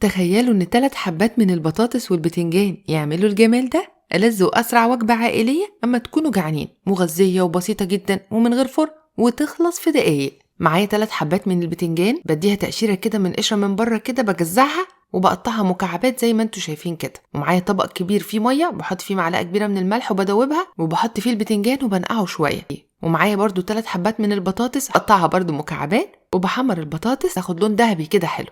تخيلوا ان 3 حبات من البطاطس والبتنجان يعملوا الجمال ده. ألذ وأسرع وجبة عائلية أما تكونوا جعانين، مغذية وبسيطة جدا ومن غير فرن، وتخلص في دقايق. معايا 3 حبات من البتنجان، بديها تقشيرة كده من قشرة من بره كده، بجزعها وبقطعها مكعبات زي ما انتوا شايفين كده. ومعايا طبق كبير فيه مية، بحط فيه معلقة كبيرة من الملح وبدوبها، وبحط فيه البتنجان وبنقعه شوية. ومعايا برضو 3 حبات من البطاطس، اقطعها برضو مكعبات وبحمر البطاطس تاخد لون ذهبي كده حلو.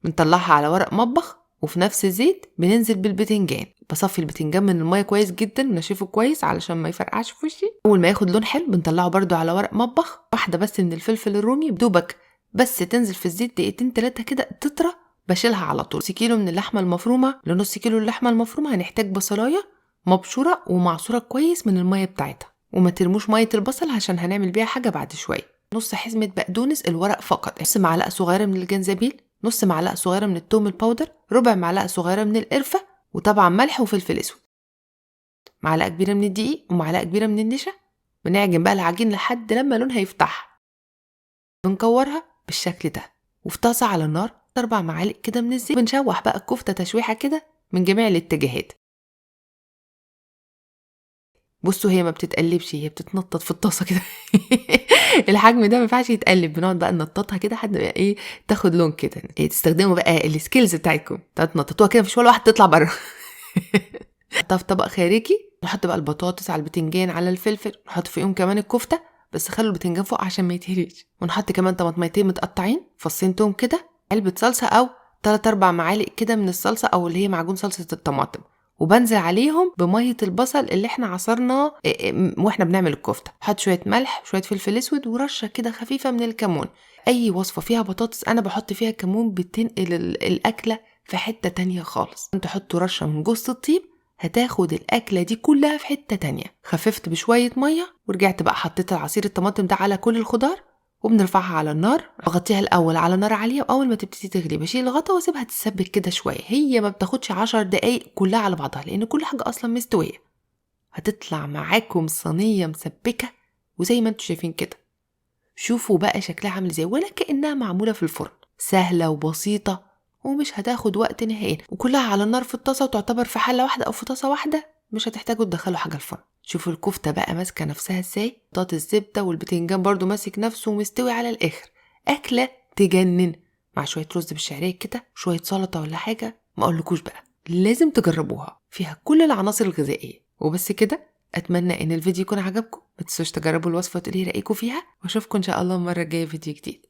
بنطلعها على ورق مطبخ، وفي نفس الزيت بننزل بالبتنجان. بصفي البتنجان من المية كويس جدا ونشفه كويس علشان ما يفرقعش في وشي. اول ما ياخد لون حلو بنطلعه برضو على ورق مطبخ. واحدة بس من الفلفل الرومي بدوبك بس تنزل في الزيت دقيقتين 3 كده تطرى، بشيلها على طول. نص كيلو من اللحمة المفرومة، لنص كيلو اللحمة المفرومة هنحتاج بصلاية مبشورة ومعصورة كويس من المية بتاعتها. وما ترموش مية البصل عشان هنعمل بيها حاجة بعد شوية. نص حزمة بقدونس الورق فقط، نص معلقة صغيرة من الجنزبيل، نص معلقة صغيرة من التوم الباودر، ربع معلقة صغيرة من القرفة، وطبعا ملح وفلفل اسود، معلقة كبيرة من الدقيق ومعلقة كبيرة من النشا. بنعجن بقى العجين لحد لما لونها يفتح. بنكورها بالشكل ده، وفي طاسة على النار 4 معالق كده من الزيت. بنشوح بقى الكفتة تشويحة كده من جميع الاتجاهات. بصوا هي ما بتتقلبش، هي بتتنطط في الطاسة كده. الحجم ده ما ينفعش يتقلب. بنقعد بقى ننططها كده لحد ما ايه تاخد لون كده. تستخدموا بقى السكيلز بتاعتكم، تنططوها كده مفيش ولا واحد تطلع بره. نحطها في طبق خارجي، نحط بقى البطاطس على البتنجان على الفلفل، نحط فيهم كمان الكفته، بس خلوا البتنجان فوق عشان ما يتهريش. ونحط كمان طماطميتين متقطعين، فصين توم كده، علبه صلصه او 3-4 معالق كده من الصلصه او اللي هي معجون صلصه الطماطم. وبنزل عليهم بميه البصل اللي احنا عصرناه واحنا بنعمل الكفته. حط شويه ملح، شويه فلفل اسود، ورشه كده خفيفه من الكمون. اي وصفه فيها بطاطس انا بحط فيها كمون، بتنقل الاكله في حته تانية خالص. انت حطوا رشه من جوز الطيب، هتاخد الأكلة دي كلها في حتة تانية. خففت بشوية مية ورجعت بقى حطيت عصير الطماطم ده على كل الخضار، وبنرفعها على النار. بغطيها الأول على نار عالية، وأول ما تبتدي تغلي بشيل الغطا واسيبها تتسبك كده شوية. هي ما بتاخدش 10 دقايق كلها على بعضها، لأن كل حاجة أصلا مستوية. هتطلع معاكم صينية مسبكة وزي ما انتوا شايفين كده. شوفوا بقى شكلها عامل ازاي، ولا كأنها معمولة في الفرن. سهلة وبسيطة ومش هتاخد وقت نهائيا، وكلها على النار في الطاسة، وتعتبر في حلة واحدة أو في طاسة واحدة. مش هتحتاجوا تدخلوا حاجة الفرن. شوفوا الكفتة بقى ماسكة نفسها ازاي، بطاطس الزبدة والبتنجان برضو ماسك نفسه ومستوي على الآخر. أكلة تجنن، مع شوية رز بالشعرية كده، شوية سلطة ولا حاجة. ما أقولكوش بقى، لازم تجربوها، فيها كل العناصر الغذائية. وبس كده. أتمنى إن الفيديو يكون عجبكم. ما تنسوش تجربوا الوصفة وتقولي رأيكم فيها، وأشوفكم إن شاء الله المرة الجاية فيديو جديد.